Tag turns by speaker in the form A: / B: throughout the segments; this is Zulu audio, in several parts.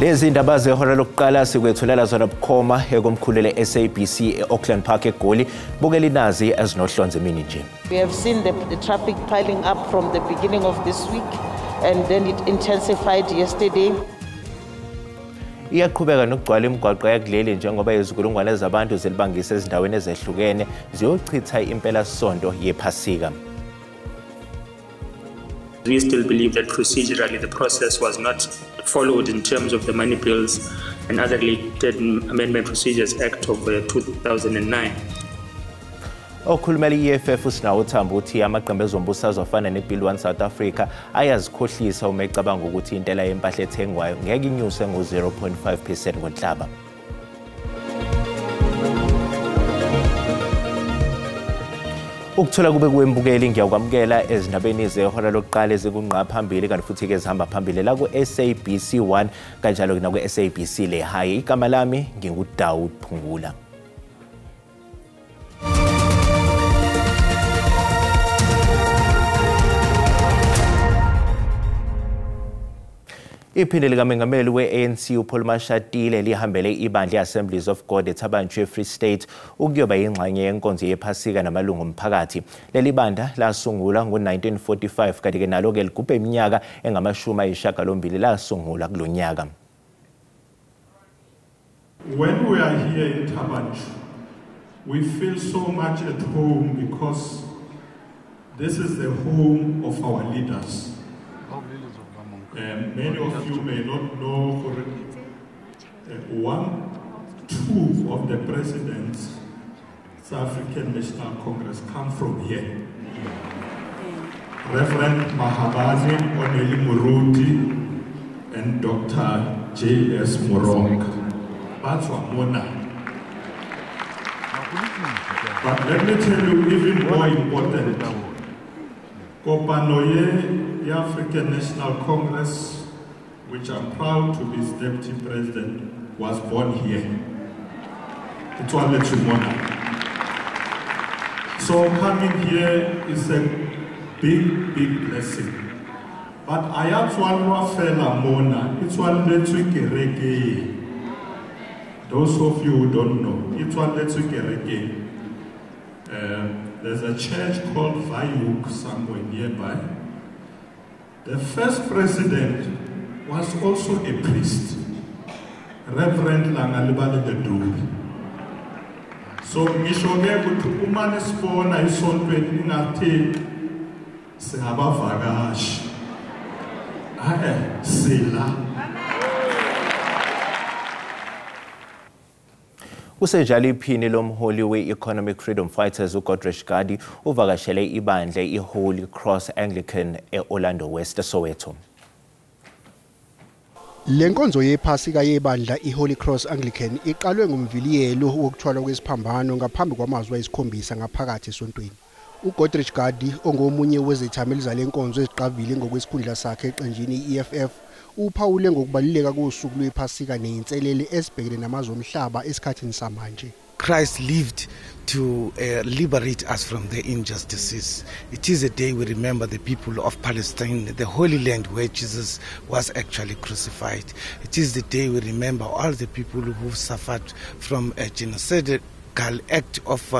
A: Lezi ndaba zehora lokuqala sikwethulela zona bukhoma ekomkhulule SABC eAuckland Park eGoli bukela inazi ezinohlonze emini nje.
B: We have seen the traffic piling up from the beginning of this week and then it intensified yesterday.
A: Iyaqhubeka nokugcwala imigwaqo yakuleli njengoba izikulungwane zabantu zilibangisa ezindaweni ezehlukene ziyochitha impela sonto yephasika.
C: We still believe that procedurally the process was not followed in terms of the Money Bills and other related Amendment Procedures Act of 2009.
A: Okhulumela iEFF usinawo uthamba uthi amaqembu ezombusazwe afana neBill 1 South Africa ayazikhohlisa uma ecabanga ukuthi intela yempahla ethengwayo ngeke inyuse ngo-0.5% ngoNhlaba. Ukuthola kube kuwembukeli ngiyakwamukela ezindabeni zehora lokuqala ezikunqa phambili kanti futhi ke zihamba phambili la ku SABC 1 kanjalo ke na ku SABC le hayi igama lami nginguDawud Phungula. Iphinde likaMengameli we-ANC uPaul Mashatile lihambele ibandla le-Assemblies of God eThabanchu Free State ukuyoba ingxenye yenkonzo yephasika namalungu omphakathi. Leli bandla lasungulwa ngo-1945 kanti ke nalo ke ligubhe iminyaka engama-80 lasungulwa kulonyaka.
D: When we are here in Thabanchu, we feel so much at home because this is the home of our leaders. Many of you may not know, two of the presidents, South African National Congress, come from here. Reverend Mahabane Oneli Muruti and Dr. J.S. Moronga. That's what Mona. But let me tell you, even more important, Kopanoye, the African National Congress, which I'm proud to be its deputy president, was born here. It's one that you know. So coming here is a big, big blessing. But I actually fella mona. It's one that we kereke. Those of you who don't know, it's one that we kereke. There's a church called Vayuk somewhere nearby. The first president was also a priest, Reverend Langalibale Dube. So, Mishoge kuthi umane sibona isontweni ingathi singabavakashi. Sila.
A: Usenjalo iphini lomholi we-Economic Freedom Fighters uGodrich Gadi uvakashele ibandla iHoly Cross Anglican eOrlando West eSoweto.
E: Lenkonzo yephasika yebandla iHoly Cross Anglican iqalwe ngomviliyelo wokuthwala kwesiphambano ngaphambi kwamazwi ayisikhombisa ngaphakathi esontweni. uGodrich Gadi ongomunye wezithameli zalenkonzo eziqavile ngokwesikhundla sakhe eqenjini iEFF uphawule ngokubaluleka kosuku lwephasika neyinselele esibhekene namazwe omhlaba esikhathini samanje.
F: Christ lived to liberate us from the injustices. It is a day we remember the people of Palestine, the Holy Land where Jesus was actually crucified. It is the day we remember all the people who suffered from a genocidal act of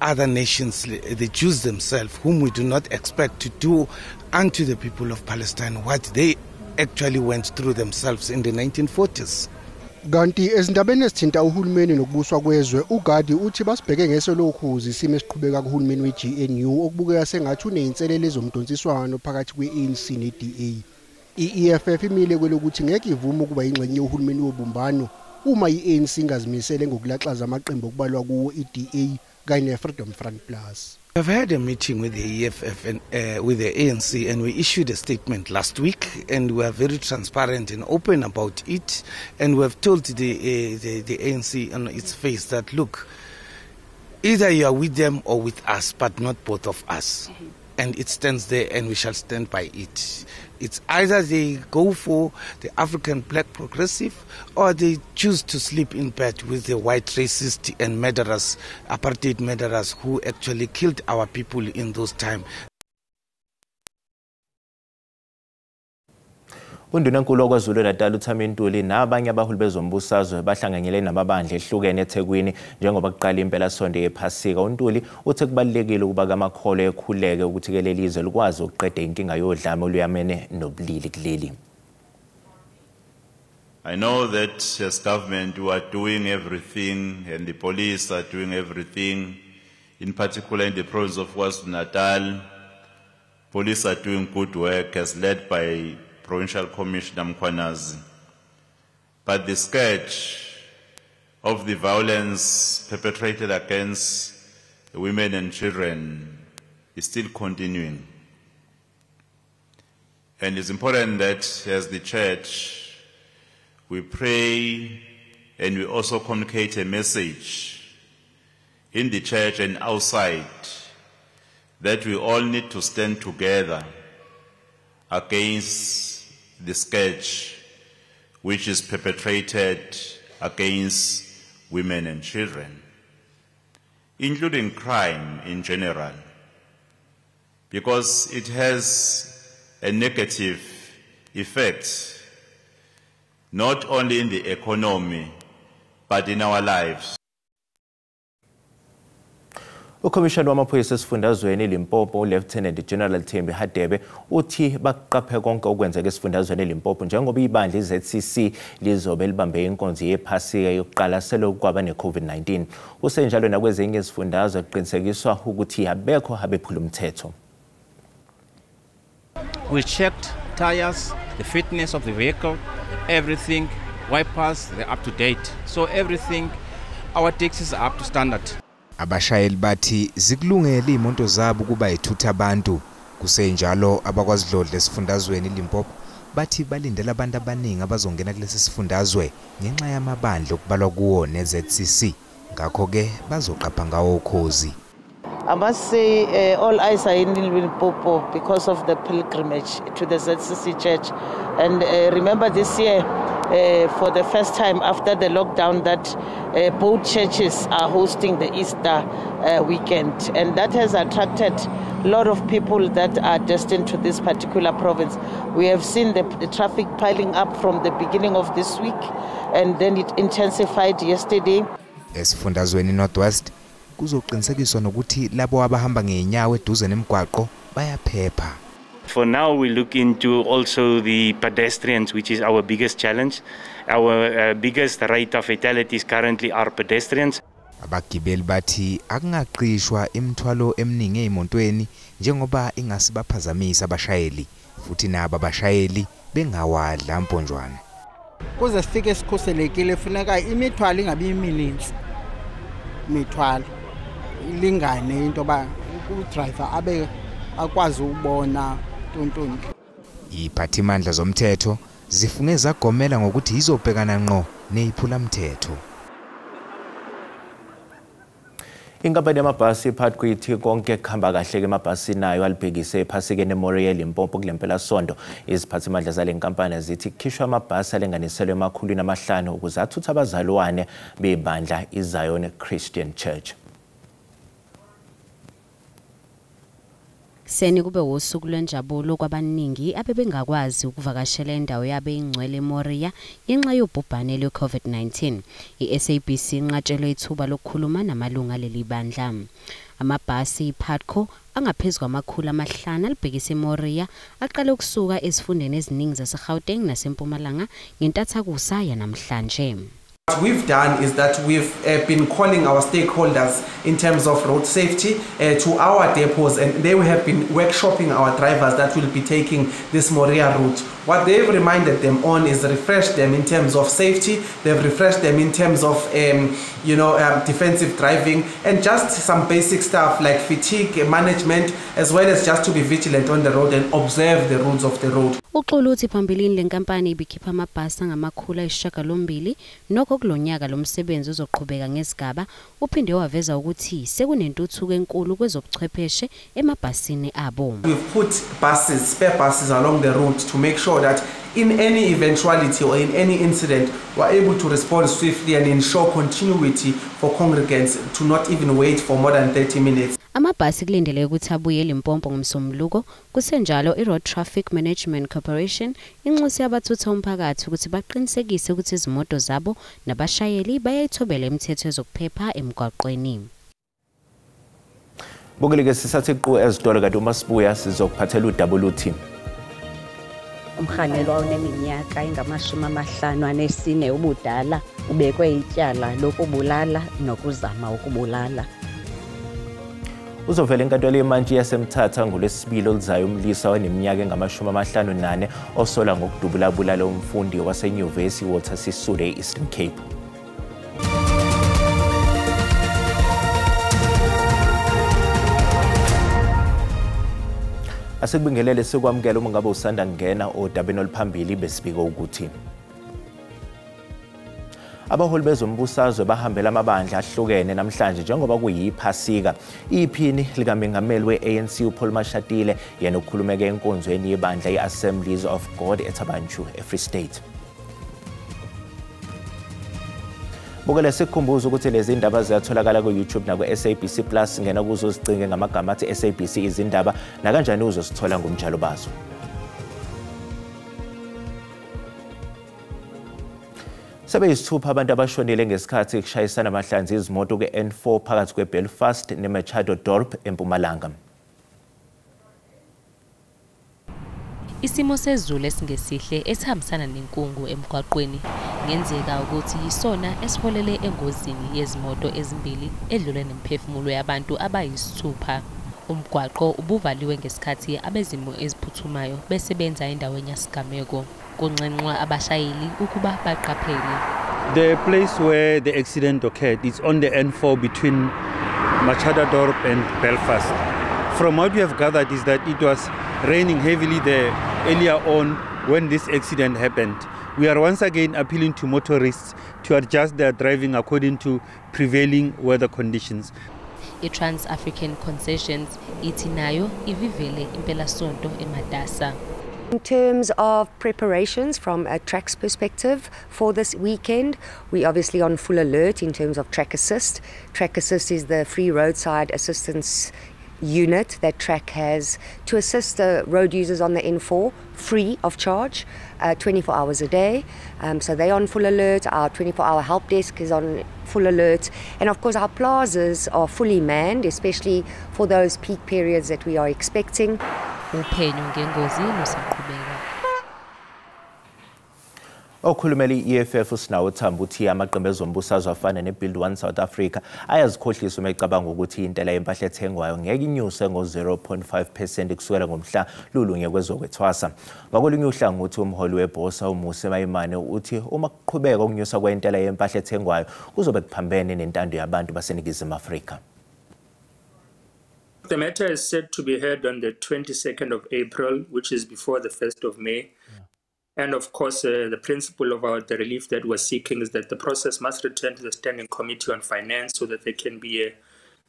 F: other nations, the Jews themselves, whom we do not expect to do unto the people of Palestine what they actually went through themselves in the 1940s.
E: Kanti ezindabeni ezithinta uhulumeni nokubuswa kwezwe uGadi uthi basibheke ngeso lokhuzi isimo esiqhubeka kuhulumeni weGNU okubukeka sengathi uneyinselele ezomdonsiswano phakathi kweANC neDA. iEFF imile kwelokuthi ngeke ivume ukuba ingxenye yohulumeni wobumbano uma iANC ingazimisele ngokulaxaza amaqembu okubalwa kuwo iDA kanye neFreedom Front Plus.
F: We've had a meeting with the EFF and with the ANC, and we issued a statement last week, and we are very transparent and open about it, and we have told the ANC on its face that, look, either you are with them or with us, but not both of us. And it stands there, and we shall stand by it. It's either they go for the African black progressive or they choose to sleep in bed with the white racist and murderers, apartheid murderers who actually killed our people in those times.
A: Undunankulu waKwaZulu-Natal uThami Ntuli nabanye abaholi bezombusazwe bahlanganyele namabandla ehlukene eThekwini njengoba kuqala impelasonto yephasika. uNtuli uthe kubalulekile ukuba amakholo ekhuleke ukuthi ke lelizwe likwazi ukuqeda inkinga yodlame oluyamene nobulili kuleli.
G: I know that as government we are doing everything and the police are doing everything, in particular in the province of KwaZulu-Natal. Police are doing good work as led by Provincial Commissioner Mkhwanazi. But the scourge of the violence perpetrated against women and children is still continuing. And it's important that as the church, we pray and we also communicate a message in the church and outside that we all need to stand together against the scourge which is perpetrated against women and children, including crime in general, because it has a negative effect not only in the economy but in our lives.
A: Ukhomishana wamaphoyisa esifundazweni eLimpopo Lieutenant General Thembi Hadebe uthi baqaphe konke okwenzeka esifundazweni eLimpopo njengoba ibandla iZCC lizobe libambe inkonzo yephasika yokuqala selokwaba neCovid-19. Usenjalo nakwezinye izifundazwe kuqinisekiswa ukuthi abekho abephula umthetho.
H: We checked tires, the fitness of the vehicle, everything, wipers, they're up to date. So everything, our taxis are up to standard.
I: Abashayeli bathi zikulungele imonto zabo kuba ithutha abantu. Kusenjalo abakwaZidlodle esifundazweni eLimpopo bathi balindela abantu abaningi abazongena kulesi sifundazwe ngenxa yamabandla okubalwa kuwo neZCC. Ngakho ke bazoqapha ngawo ukhozi.
B: I must say all eyes are in Limpopo because of the pilgrimage to the ZCC Church. And remember this year, for the first time after the lockdown, that both churches are hosting the Easter weekend. And that has attracted a lot of people that are destined to this particular province. We have seen the traffic piling up from the beginning of this week, and then it intensified yesterday.
I: Esifundazweni Northwest kuzoqinisekiswa nokuthi labo abahamba ngeenyawo eduze nemigwaqo bayaphepha.
J: For now, we look into also the pedestrians, which is our biggest challenge. Our biggest rate of fatalities currently are pedestrians.
I: Abagibeli bathi akungaqishwa imithwalo eminingi ezimontweni njengoba ingasibaphazamisa abashayeli futhi nabo abashayeli bengawadla amponjwana.
K: Kuze sifike sikhuselekile funeka imithwalo ingabi imininzi. Imithwalo ilingane into ba udriver abe akwazi ubona tontoni.
I: Iphathimandla zomthetho zifunge zagomela ngokuthi izobhekana ngqo neyiphula umthetho.
A: Inkampani yamabhasi iPATCO ithi konke kuhamba kahle ke emabhasini nayo alibhekise ephasikeni eMoriya eLimpopo kulempela sonto. Iziphathimandla zale nkampani zithi kukhishwa amabhasi alenganiselwe emakhulwini amahlanu ukuze athuthe abazalwane bebandla iZion Christian Church.
L: Seni kube usuku lwenjabulo kwabaningi abebengakwazi ukuvakashela indawo yabo ingcwele eMoriya ngenxa yobhubhane lwe-COVID-19. iSABC inqatshelwe ithuba lokukhuluma namalunga leli bandla. Amabhasi iPATCO angaphezulu kwamakhulu amahlanu alibhekise eMoriya aqale ukusuka ezifundeni eziningi zaseGauteng naseMpumalanga ngentathakusa yanamhlanje.
M: What we've done is that we've been calling our stakeholders in terms of road safety to our depots, and they have been workshopping our drivers that will be taking this Moriya route. What they've reminded them on is refresh them in terms of safety, they've refreshed them in terms of defensive driving, and just some basic stuff like fatigue management, as well as just to be vigilant on the road and observe the rules of the road.
L: Uxolo uthi phambilini lenkampani ibikhipha amabhasi ngamakhulu ayisishiyagalombili nokho kulonyaka lomsebenzi uzoqhubeka ngesigaba uphinde waveza ukuthi sekunentuthuko enkulu kwezobuchwepheshe emabhasini abo.
M: We've put buses, spare buses along the route to make sure that in any eventuality or in any incident, we're able to respond swiftly and ensure continuity for congregants to not even wait for more than 30 minutes.
L: Amabhasi kulindeleke ukuthi abuye eLimpopo ngomsombuluko. Kusenjalo iRoad Traffic Management Corporation inxusa abathutha umphakathi ukuthi baqinisekise ukuthi izimoto zabo nabashayeli bayayithobela imithetho ezokuphepha emgwaqweni.
A: Bukeleke sisathi qhu ezitolo kanti uma sibuya sizokuphathela uWT.
N: Umkhangelwa oneminyaka engama-54 ubudala ubekwe ityala lokubulala nokuzama ukubulala.
A: Uzovela enkantolo yemantshi yaseMthatha ngoLwesibili oluzayo umlisa oneminyaka engama-54 osola ngokudubula-bulala umfundi wasenyuvesi Walter Sisulu e-Eastern Cape. Asekubingelele sikwamukela uma ngabe usanda ngena odabeni oluphambili besibika ukuthi abaholi bezombusazwe bahambela amabandla ahlukene namhlanje njengoba kuyiphasika. Iphini likaMengameli we-ANC uPaul Mashatile yena ukukhulumeka enkonzweni yebandla i-Assemblies of God eThabanchu eFree State. Bukele sikhumbuza ukuthi lezi ndaba ziyatholakala ku-YouTube naku-SABC Plus. Ngena kuzo uzicinge ngamagama athi SABC izindaba nakanjani uzosithola ngomjalo bazo. Sebeyisithupha abantu abashonile ngesikhathi kushayisana amahlanzi izimoto ku-N4 phakathi kweBelfast neMachado Dorp eMpumalanga.
O: Isimo sezulu esingesihle esihambisana nenkungu emgwaqweni ngenzeka ukuthi yisona esiholele engozini yezimoto ezimbili edlule nemphefumulo yabantu abayisithupha. Umgwaqo ubuvaliwe ngesikhathi abezimo eziphuthumayo besebenza endaweni yasigameko. Kunxenxwa abashayeli ukuba baqaphele.
P: The place where the accident occurred is on the N4 between Machado Dorp and Belfast. From what we have gathered is that it was raining heavily there earlier on when this accident happened. We are once again appealing to motorists to adjust their driving according to prevailing weather conditions.
O: I-Trans-African Concessions ithi nayo ivivele impelasonto eMadasa.
Q: In terms of preparations from a TRAC's perspective for this weekend, we're obviously on full alert in terms of TRAC Assist. TRAC Assist is the free roadside assistance unit that TRAC has to assist the road users on the N4 free of charge 24 hours a day. So they're on full alert. Our 24-hour help desk is on full alert. And of course our plazas are fully manned, especially for those peak periods that we are expecting.
O: Uphenyo ngengozi lusaqhubeka.
A: Okhulumela i-EFF usinawo Thambo uthi amaqembu ezombusazwe afana neBuild One South Africa ayazikhohlisa uma ecabanga ukuthi intela yempahla ethengwayo ngeke inyuse ngo-0.5% kusukela ngomhla lulunye kwezokwethwasa. Ngakolunye uhlangothi umholi webhosa uMuse Mayimane uthi uma kuqhubeka ukunyusa kwentela yempahla ethengwayo kuzobe kuphambene nentando yabantu baseNingizimu Afrika.
C: The matter is set to be heard on the 22nd of April, which is before the 1st of May. And of course, the principle of the relief that we're seeking is that the process must return to the Standing Committee on Finance so that there can be a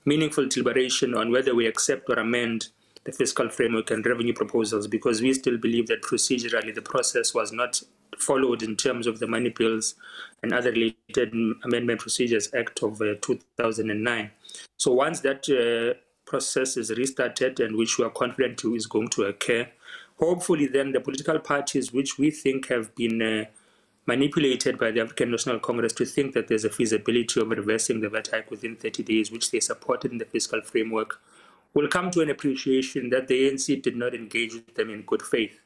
C: meaningful deliberation on whether we accept or amend the fiscal framework and revenue proposals, because we still believe that procedurally the process was not followed in terms of the Money Bills and other related Amendment Procedures Act of 2009. So once that process is restarted, and which we are confident is going to occur, hopefully then the political parties which we think have been manipulated by the African National Congress to think that there's a feasibility of reversing the VAT hike within 30 days, which they supported in the fiscal framework, will come to an appreciation that the ANC did not engage with them in good faith.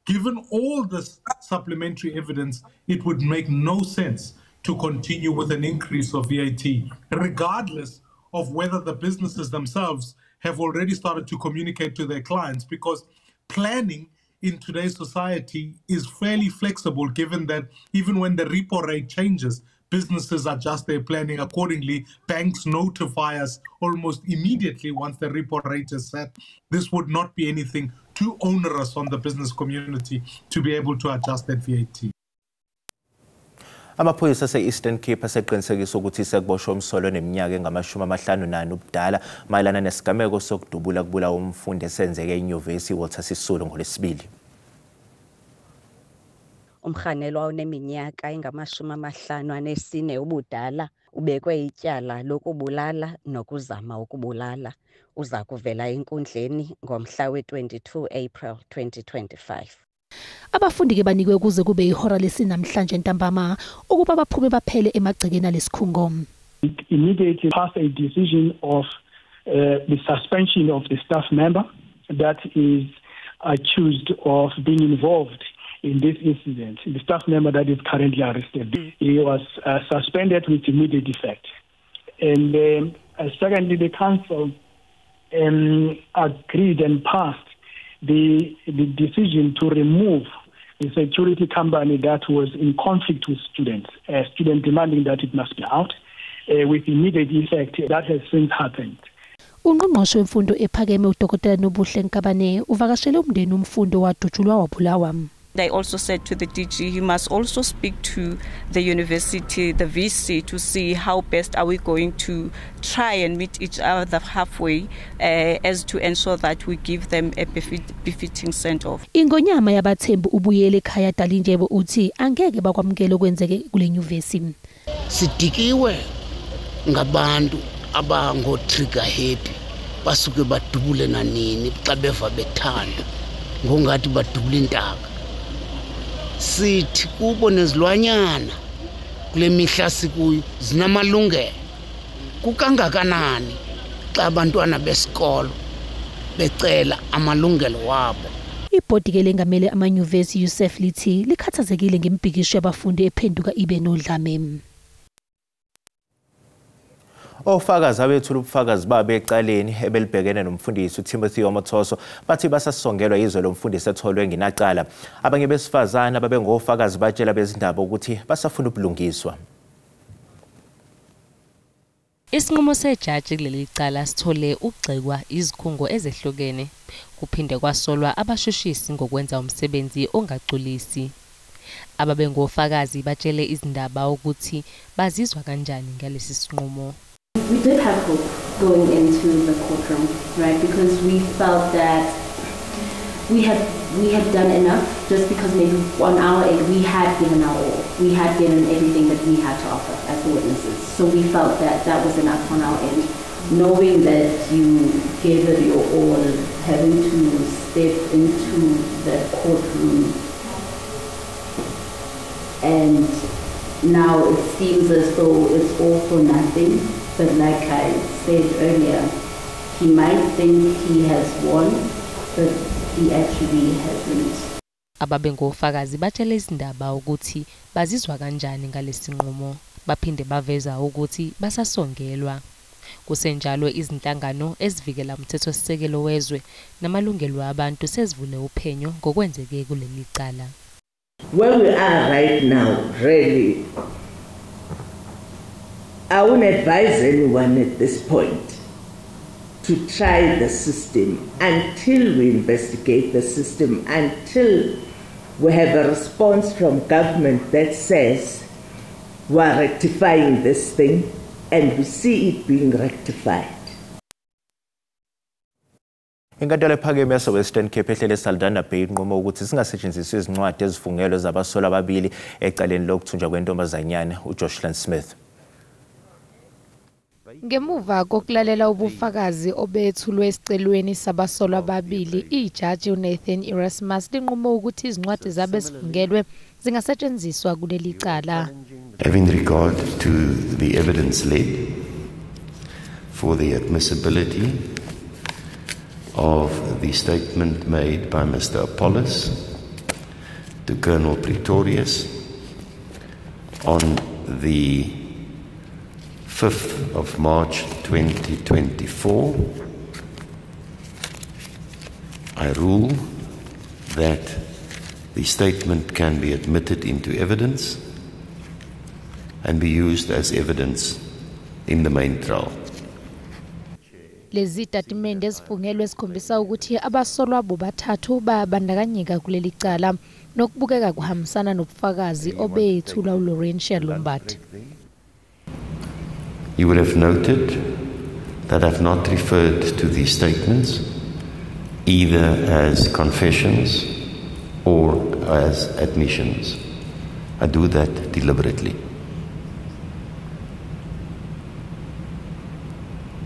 D: Given all this supplementary evidence, it would make no sense to continue with an increase of VAT, regardless of whether the businesses themselves have already started to communicate to their clients, because planning in today's society is fairly flexible, given that even when the repo rate changes, businesses adjust their planning accordingly. Banks notify us almost immediately once the repo rate is set. This would not be anything too onerous on the business community to be able to adjust that VAT.
A: Amaphoyisa ase-Eastern Cape aseqinisekisa ukuthi sekuboshwa umsolo neminyaka engama-54 ubudala mayelana nesigameko sokudubula kubulawa umfundi esenzeke enyuvesi Walter Sisulu ngoLwesibili.
N: umrhanelwa oneminyaka engama-54 ubudala ubekwe ityala lokubulala nokuzama ukubulala. Uza kuvela enkundleni ngomhla we-22 April 2025.
R: Abafundi ke banikwe kuze kube ihora lesinamhlanje ntambama ukuba baphume baphele emagcekeni alesikhungo.
S: It immediately passed a decision of the suspension of the staff member that is accused of being involved in this incident. The staff member that is currently arrested, he was suspended with immediate effect. And secondly, the council agreed and passed the decision to remove the security company that was in conflict with students, student demanding that it must be out with immediate effect. That has since happened.
R: Ungqongqoshe wemfundo ephakeme uDokotela Nobuhle Nkabane uvakashele umndeni umfundo wadutshulwa wabulawa.
T: They also said to the DG, he must also speak to the university, the VC, to see how best are we going to try and meet each other halfway as to ensure that we give them a befitting send-off.
R: Ingonyama yabathembu ubuyele ekhaya Dalindyebo uthi angeke bakwamukele okwenzeke kule nyuvesi.
U: Sidikiwe ngabantu abango trigger happy basuke badubule nanini xa beva bethanda ngongathi badubula intaka. Sithi kubo nezilwanyana kule mihla sikuyo zinamalungelo kukangakanani xa abantwana besikolo becela amalungelo wabo.
R: Ibhodi ke lengamele amanyuvesi Yusuf lithi likhathazekile ngembhikisho yabafundi ephenduka ibe nodlame.
A: Ofakazi abethula ubufakazi babe ecaleni ebelibhekene nomfundisi uTimothy Omothoso bathi basasongelwa izwe lomfundisi etholwe nginaqala. Abanye besifazana babengofakazi batshela bezindaba ukuthi basafuna ubulungiswa.
O: Isinqumo sejaji kuleli cala sithole ukugxekwa izikhungo ezehlukene kuphinde kwasolwa abashushisi ngokwenza umsebenzi ongagculisi. Ababengofakazi batshele izindaba ukuthi bazizwa kanjani ngalesi sinqumo.
V: We did have hope going into the courtroom, right? Because we felt that we had done enough, just because maybe on our end we had given our all. We had given everything that we had to offer as the witnesses. So we felt that that was enough on our end. Knowing that you gave it your all, having to step into the courtroom, and now it seems as though it's all for nothing. But like I said earlier, he might think he has won, but he actually hasn't.
O: Ababengofakazi batshele izindaba ukuthi bazizwa kanjani ngalesi nqumo, baphinde baveza ukuthi basasongelwa. Kusenjalo izinhlangano ezivikela umthethosisekelo wezwe namalungelo abantu sezivule uphenyo ngokwenzeke kuleli cala.
W: Where we are right now, really, I wouldn't advise anyone at this point to try the system until we investigate the system, until we have a response from government that says we are rectifying this thing and we see it being rectified.
A: Inkantolo ephakeme yaseWestern Cape ehlele Saldanha Bay inqumo ukuthi singasetshenziswa izincwadi ezifungelwe zabasolwa ababili ecaleni lokuthunjwa kwentombazanyana uJoshlan Smith.
X: Ngemuva kokulalela ubufakazi obethulwe esicelweni sabasolwa ababili, ijaji uNathan Erasmus linqumo ukuthi izincwadi zabe zifungelwe zingasetshenziswa kuleli cala.
Y: Having regard to the evidence led for the admissibility of the statement made by Mr. Apollos to Colonel Pretorius on the 5th of March 2024, I rule that the statement can be admitted into evidence and be used as evidence in the main trial.
X: Lezi statements ezifungelwe sikhombisa ukuthi abasolwa bobathathu babandakanyeka kuleli cala nokubukeka kuhambisana nobufakazi obethula uLaurentia Lombard.
Y: You will have noted that I've not referred to these statements either as confessions or as admissions. I do that deliberately.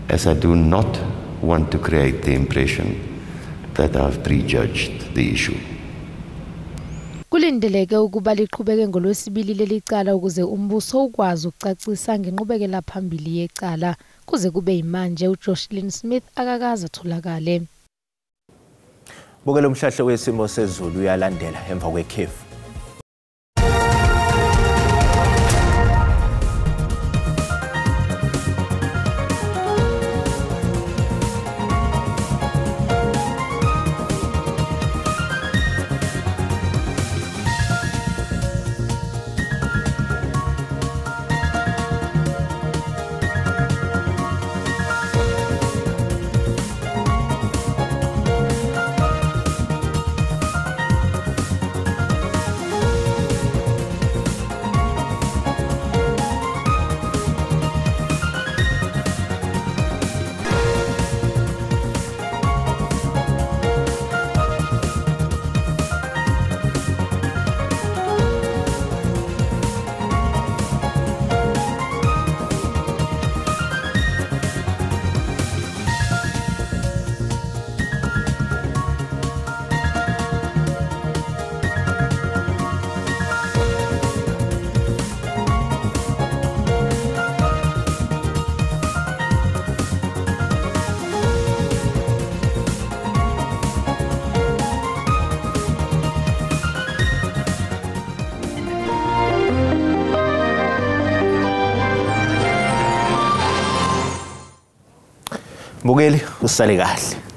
Y: As I do not want to create the impression that I've prejudged the issue.
X: Kulindeleke ukuba liqhubeke ngolwesibili lelicala ukuze umbuso ukwazi ukucacisa ngenqubekela phambili yecala kuze kube imanje uJoshlin Smith akakaza atholakale.
A: Bukela umhlahlo wesimo sezulu uyalandela emva kwekhefu. Bukeli usale kahle.